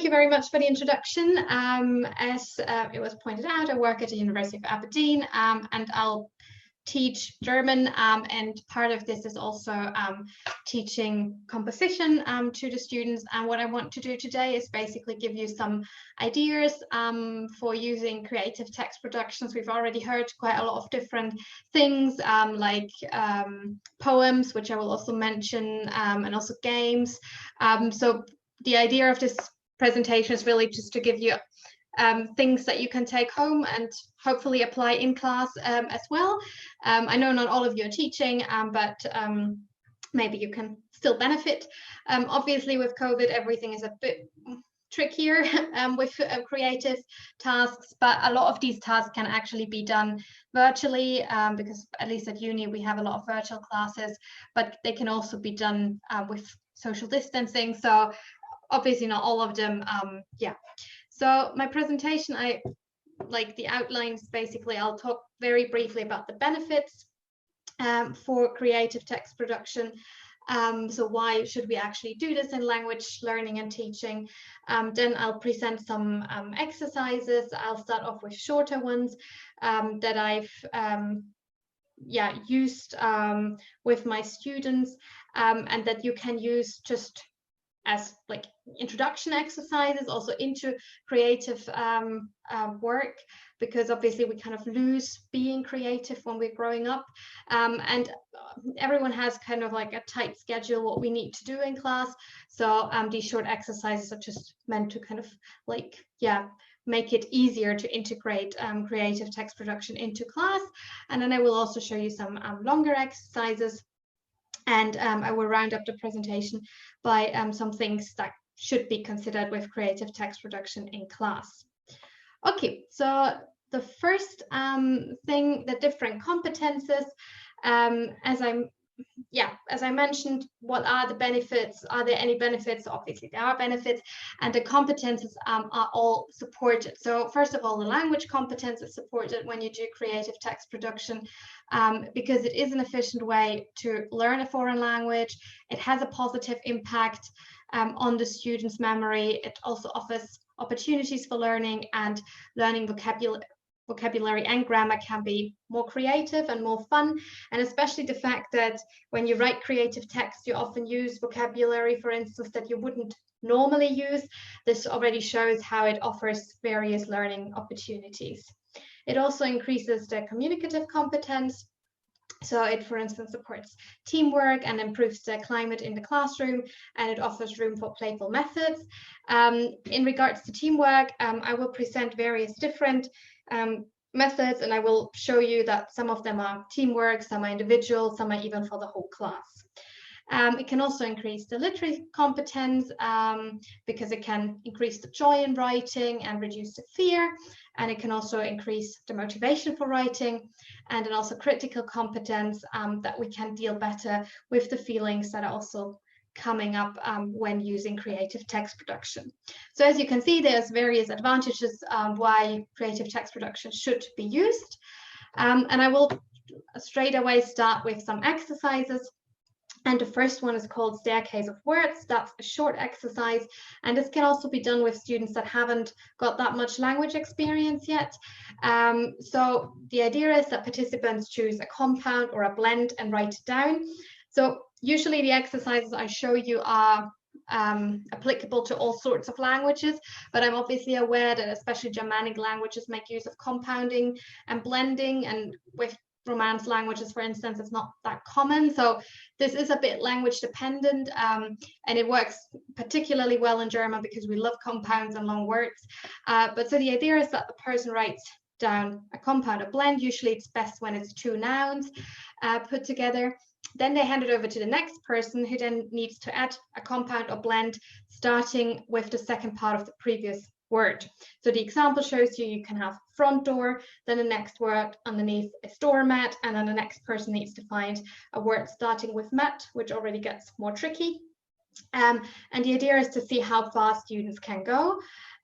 you very much for the introduction. As it was pointed out, I work at the University of Aberdeen, and I'll teach German, and part of this is also teaching composition to the students. And what I want to do today is basically give you some ideas for using creative text productions. We've already heard quite a lot of different things, like poems, which I will also mention, and also games. So the idea of this presentation is really just to give you things that you can take home and hopefully apply in class as well. I know not all of you are teaching, but maybe you can still benefit. Obviously, with COVID, everything is a bit trickier with creative tasks, but a lot of these tasks can actually be done virtually, because at least at uni we have a lot of virtual classes, but they can also be done with social distancing. So obviously not all of them. So my presentation, I like the outlines. Basically, I'll talk very briefly about the benefits for creative text production. So why should we actually do this in language learning and teaching? Then I'll present some exercises. I'll start off with shorter ones that I've used with my students, and that you can use just as like introduction exercises also into creative work, because obviously we kind of lose being creative when we're growing up, and everyone has kind of like a tight schedule what we need to do in class. So these short exercises are just meant to kind of like make it easier to integrate creative text production into class. And then I will also show you some longer exercises. And I will round up the presentation by some things that should be considered with creative text production in class. Okay, so the first thing, the different competences. As I mentioned, what are the benefits? Are there any benefits? Obviously, there are benefits, and the competences are all supported. So first of all, the language competence is supported when you do creative text production, because it is an efficient way to learn a foreign language. It has a positive impact on the student's memory. It also offers opportunities for learning, and learning vocabulary and grammar can be more creative and more fun. And especially the fact that when you write creative text, you often use vocabulary, for instance, that you wouldn't normally use. This already shows how it offers various learning opportunities. It also increases the communicative competence. So it, for instance, supports teamwork and improves the climate in the classroom, and it offers room for playful methods. In regards to teamwork, I will present various different methods, and I will show you that some of them are teamwork, some are individual, some are even for the whole class. It can also increase the literary competence, because it can increase the joy in writing and reduce the fear, and it can also increase the motivation for writing, and then also critical competence, that we can deal better with the feelings that are also coming up when using creative text production. So as you can see, there's various advantages why creative text production should be used, and I will straight away start with some exercises. And the first one is called Staircase of Words. That's a short exercise, and this can also be done with students that haven't got that much language experience yet. So the idea is that participants choose a compound or a blend and write it down. So usually the exercises I show you are applicable to all sorts of languages, but I'm obviously aware that especially Germanic languages make use of compounding and blending, and with Romance languages, for instance, it's not that common. So this is a bit language dependent, and it works particularly well in German because we love compounds and long words. But so the idea is that the person writes down a compound, a blend. Usually it's best when it's two nouns put together. Then they hand it over to the next person, who then needs to add a compound or blend, starting with the second part of the previous word. So the example shows you can have front door, then the next word underneath is doormat, and then the next person needs to find a word starting with mat, which already gets more tricky. And the idea is to see how fast students can go.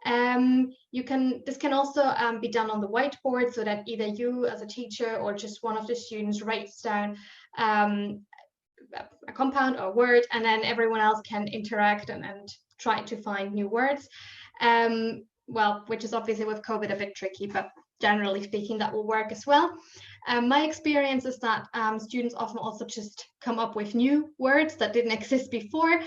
This can also be done on the whiteboard, so that either you as a teacher or just one of the students writes down a compound or word, and then everyone else can interact and try to find new words. well, which is obviously with COVID a bit tricky, but generally speaking, that will work as well. My experience is that students often also just come up with new words that didn't exist before,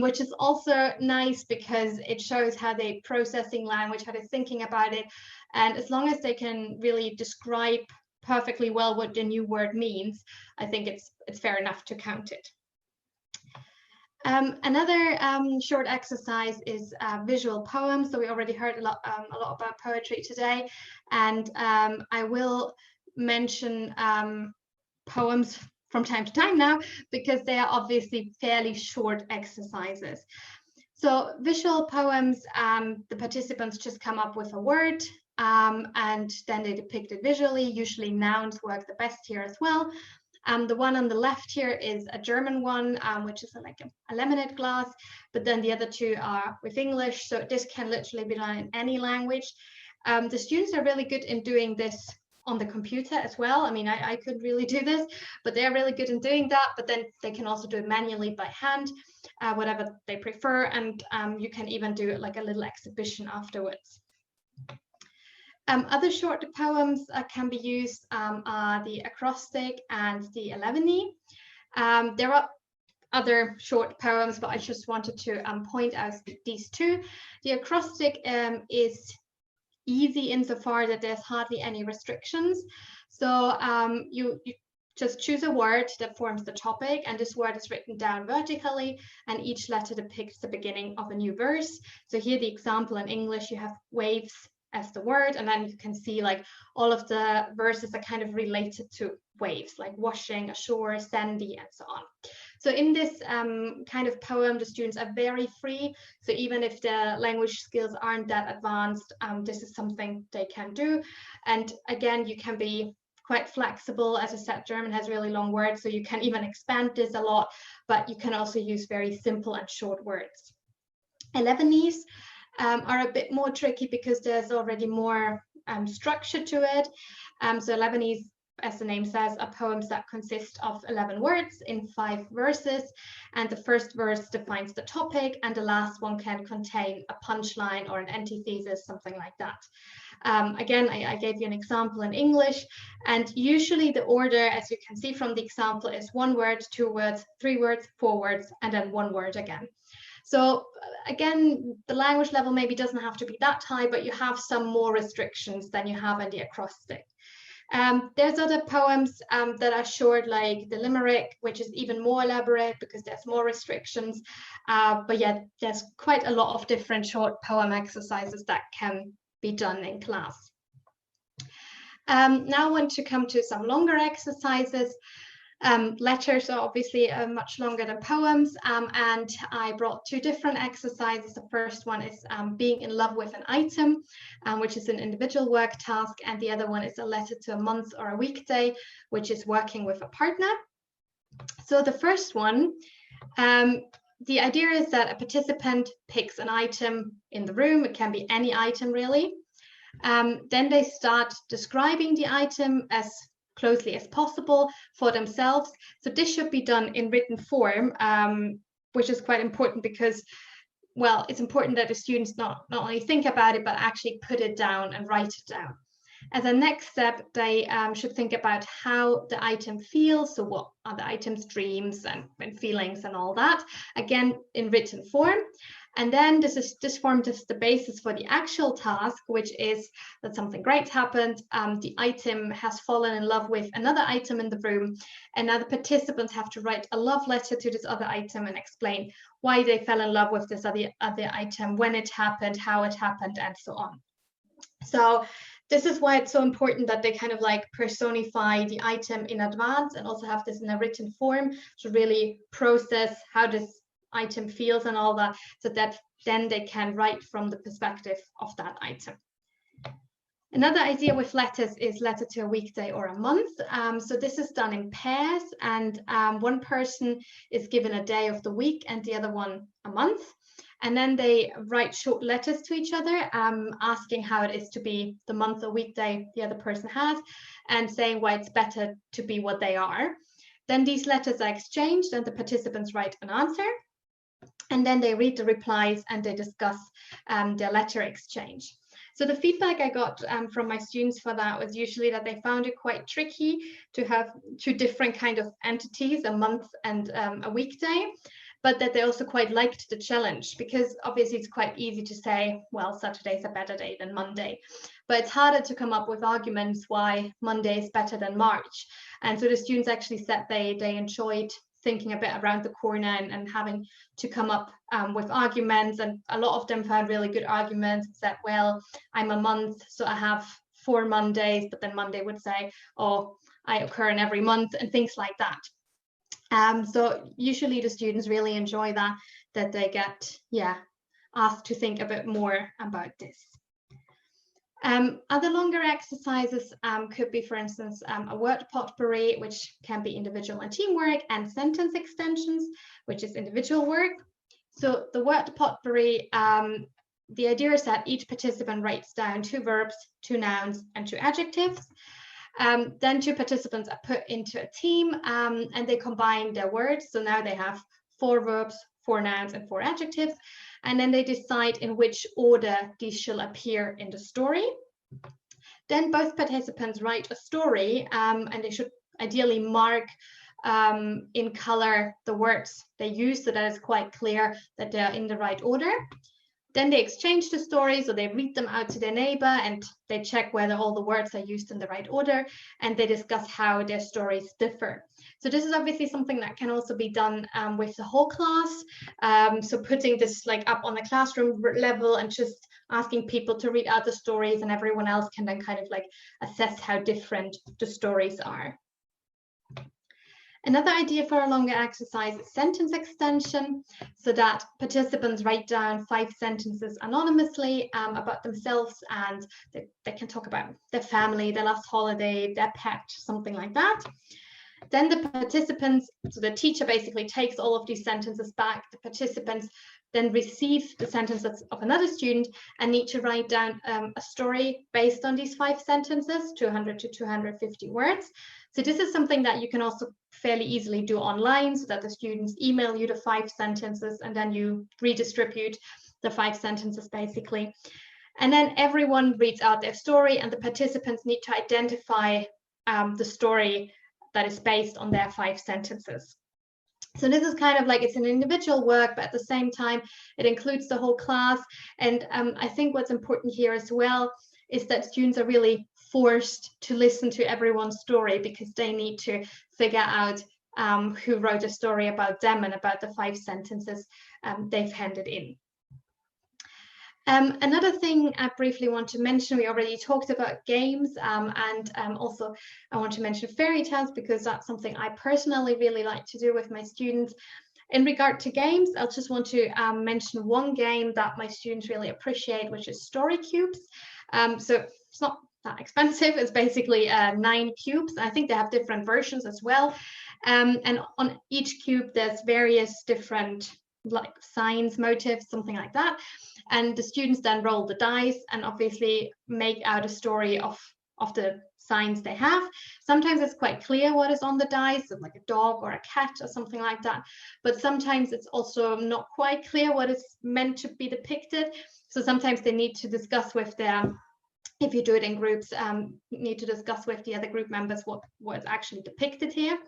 which is also nice because it shows how they're processing language, how they're thinking about it. And as long as they can really describe perfectly well what the new word means, I think it's fair enough to count it. Another short exercise is visual poems. So we already heard a lot about poetry today, and I will mention poems from time to time now because they are obviously fairly short exercises. So visual poems, the participants just come up with a word and then they depict it visually. Usually nouns work the best here as well. The one on the left here is a German one, which is like a lemonade glass, but then the other two are with English. So this can literally be done in any language. The students are really good in doing this on the computer as well. I mean, I could really do this, but they're really good in doing that, but then they can also do it manually by hand, whatever they prefer. And you can even do it like a little exhibition afterwards. Other short poems can be used are the acrostic and the 11e. There are other short poems, but I just wanted to point out these two. The acrostic is easy insofar that there's hardly any restrictions. So you just choose a word that forms the topic, and this word is written down vertically, and each letter depicts the beginning of a new verse. So here the example in English, you have waves as the word, and then you can see like all of the verses are kind of related to waves, like washing, ashore, sandy, and so on. So in this kind of poem, the students are very free. So even if the language skills aren't that advanced, this is something they can do. And again, you can be quite flexible. As I said, German has really long words, so you can even expand this a lot, but you can also use very simple and short words. 11es are a bit more tricky because there's already more structure to it. So 11es, as the name says, are poems that consist of 11 words in 5 verses, and the first verse defines the topic, and the last one can contain a punchline or an antithesis, something like that. Again, I gave you an example in English, and usually the order, as you can see from the example, is 1 word, 2 words, 3 words, 4 words, and then 1 word again. So again, the language level maybe doesn't have to be that high, but you have some more restrictions than you have in the acrostic. There's other poems that are short, like the limerick, which is even more elaborate because there's more restrictions. But yeah, there's quite a lot of different short poem exercises that can be done in class. Now I want to come to some longer exercises. Letters are obviously much longer than poems, and I brought 2 different exercises. The first one is being in love with an item, which is an individual work task, and the other one is a letter to a month or a weekday, which is working with a partner. So the first one, the idea is that a participant picks an item in the room. It can be any item really. Then they start describing the item as closely as possible for themselves. So this should be done in written form, which is quite important because, well, it's important that the students not only think about it, but actually put it down and write it down. As a next step, they should think about how the item feels. So what are the item's dreams and feelings and all that, again, in written form. And then this formed as the basis for the actual task, which is that something great happened. The item has fallen in love with another item in the room, and now the participants have to write a love letter to this other item and explain why they fell in love with this other item, when it happened, how it happened, and so on. So this is why it's so important that they kind of like personify the item in advance and also have this in a written form to really process how this item feels and all that, so that then they can write from the perspective of that item. Another idea with letters is letter to a weekday or a month. So this is done in pairs, and one person is given a day of the week and the other one a month. And then they write short letters to each other, asking how it is to be the month or weekday the other person has, and saying why it's better to be what they are. Then these letters are exchanged and the participants write an answer. And then they read the replies and they discuss their letter exchange. So the feedback I got from my students for that was usually that they found it quite tricky to have two different kind of entities, a month and a weekday, but that they also quite liked the challenge, because obviously it's quite easy to say, well, Saturday's a better day than Monday, but it's harder to come up with arguments why Monday is better than March. And so the students actually said they enjoyed thinking a bit around the corner and having to come up with arguments, and a lot of them found really good arguments. Said, well, I'm a month, so I have 4 Mondays, but then Monday would say, oh, I occur in every month, and things like that. So usually the students really enjoy that they get asked to think a bit more about this. Other longer exercises could be, for instance, a word potpourri, which can be individual and teamwork, and sentence extensions, which is individual work. So the word potpourri, the idea is that each participant writes down 2 verbs, 2 nouns, and 2 adjectives. Then 2 participants are put into a team and they combine their words. So now they have 4 verbs, 4 nouns, and 4 adjectives. And then they decide in which order these shall appear in the story. Then both participants write a story and they should ideally mark in color the words they use so that it's quite clear that they're in the right order. Then they exchange the stories, or they read them out to their neighbor and they check whether all the words are used in the right order, and they discuss how their stories differ. So this is obviously something that can also be done with the whole class. So putting this like up on the classroom level and just asking people to read out the stories, and everyone else can then kind of like assess how different the stories are. Another idea for a longer exercise is sentence extension, so that participants write down 5 sentences anonymously about themselves, and they can talk about their family, their last holiday, their pet, something like that. Then the participants, so the teacher basically takes all of these sentences back. The participants then receive the sentences of another student and need to write down a story based on these 5 sentences, 200 to 250 words. So this is something that you can also fairly easily do online, so that the students email you the 5 sentences and then you redistribute the 5 sentences basically. And then everyone reads out their story, and the participants need to identify the story that is based on their 5 sentences. So this is kind of like, it's an individual work, but at the same time, it includes the whole class. And I think what's important here as well is that students are really forced to listen to everyone's story, because they need to figure out who wrote a story about them and about the 5 sentences they've handed in. Another thing I briefly want to mention, we already talked about games, and also I want to mention fairy tales, because that's something I personally really like to do with my students. In regard to games, I just want to mention one game that my students really appreciate, which is story cubes. So it's not that expensive. It's basically 9 cubes. I think they have different versions as well. And on each cube, there's various different like signs, motifs, something like that. And the students then roll the dice and obviously make out a story of the signs they have. Sometimes it's quite clear what is on the dice, like a dog or a cat or something like that. But sometimes it's also not quite clear what is meant to be depicted. So sometimes they need to discuss with their, if you do it in groups, need to discuss with the other group members what is actually depicted here.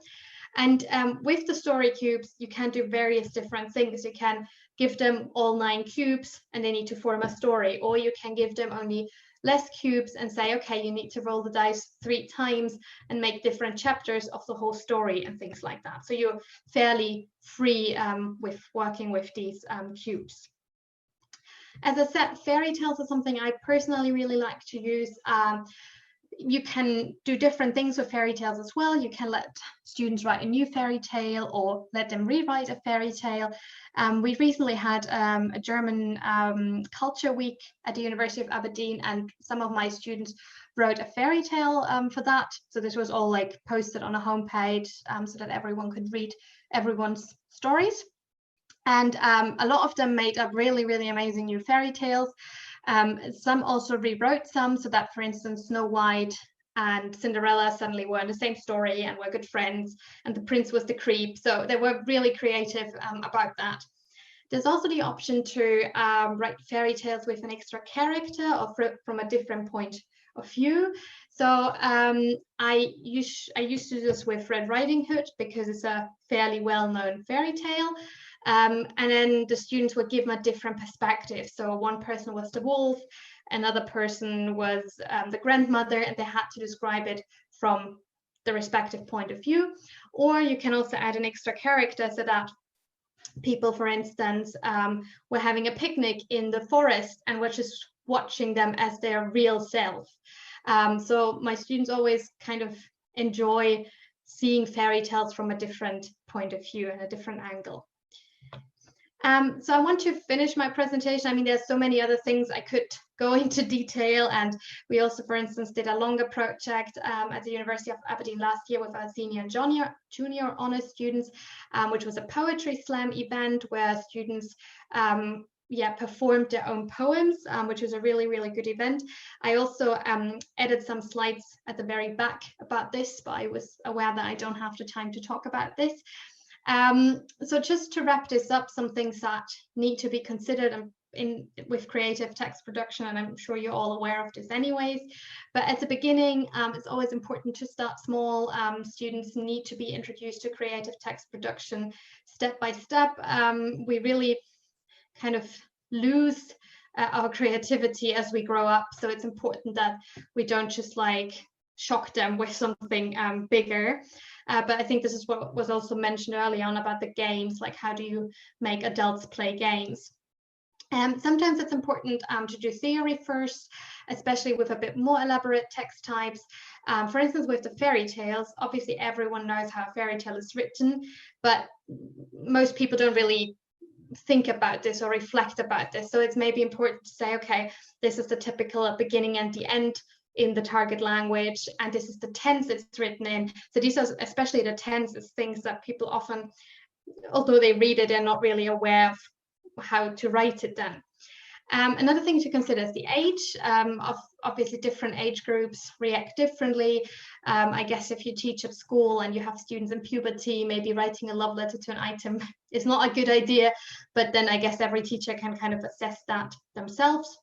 And with the story cubes, you can do various different things. You can give them all 9 cubes and they need to form a story, or you can give them only less cubes and say, okay, you need to roll the dice 3 times and make different chapters of the whole story and things like that. So you're fairly free with working with these cubes. As I said, fairy tales is something I personally really like to use. You can do different things with fairy tales as well. You can let students write a new fairy tale or let them rewrite a fairy tale. We recently had a German culture week at the University of Aberdeen, and some of my students wrote a fairy tale for that. So this was all like posted on a homepage so that everyone could read everyone's stories. And a lot of them made up really, really amazing new fairy tales. Some also rewrote some, so that, for instance, Snow White and Cinderella suddenly were in the same story and were good friends, and the prince was the creep. So they were really creative about that. There's also the option to write fairy tales with an extra character or from a different point of view. So I used to do this with Red Riding Hood because it's a fairly well-known fairy tale. And then the students were given a different perspective. So one person was the wolf, another person was the grandmother, and they had to describe it from the respective point of view. Or you can also add an extra character so that people, for instance, were having a picnic in the forest and were just watching them as their real self. So my students always kind of enjoy seeing fairy tales from a different point of view and a different angle. So I want to finish my presentation. I mean, there's so many other things I could go into detail, and we also, for instance, did a longer project at the University of Aberdeen last year with our senior and junior honours students, which was a poetry slam event where students performed their own poems, which was a really, really good event. I also added some slides at the very back about this, but I was aware that I don't have the time to talk about this. So just to wrap this up, some things that need to be considered with creative text production, and I'm sure you're all aware of this anyways, but at the beginning, it's always important to start small. Students need to be introduced to creative text production step by step. We really kind of lose our creativity as we grow up, so it's important that we don't just like shock them with something bigger. But I think this is what was also mentioned early on about the games, like how do you make adults play games? Sometimes it's important to do theory first, especially with a bit more elaborate text types. For instance, with the fairy tales, obviously everyone knows how a fairy tale is written, but most people don't really think about this or reflect about this. So it's maybe important to say, okay, this is the typical beginning and the end in the target language, and this is the tense it's written in. So these are, especially the tenses, things that people often, although they read it, they're not really aware of how to write it then. Another thing to consider is the age. Obviously different age groups react differently. I guess if you teach at school and you have students in puberty, maybe writing a love letter to an item is not a good idea, but then I guess every teacher can kind of assess that themselves.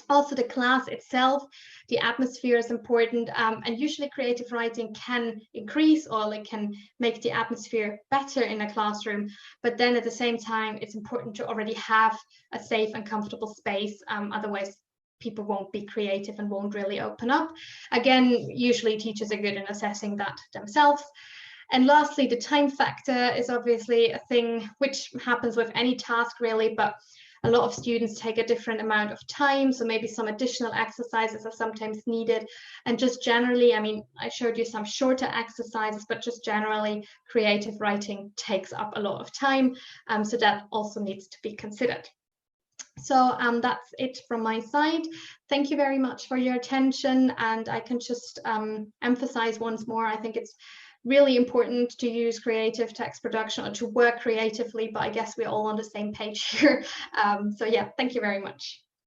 Also, the class itself, the atmosphere is important, and usually creative writing can increase or like can make the atmosphere better in a classroom, but then at the same time it's important to already have a safe and comfortable space, otherwise people won't be creative and won't really open up. Again, usually teachers are good in assessing that themselves. And lastly, the time factor is obviously a thing which happens with any task really, but a lot of students take a different amount of time, so maybe some additional exercises are sometimes needed. And just generally, I mean, I showed you some shorter exercises, but just generally creative writing takes up a lot of time, so that also needs to be considered. So that's it from my side. Thank you very much for your attention, and I can just emphasize once more, I think it's really important to use creative text production or to work creatively, but I guess we're all on the same page here. So yeah, thank you very much.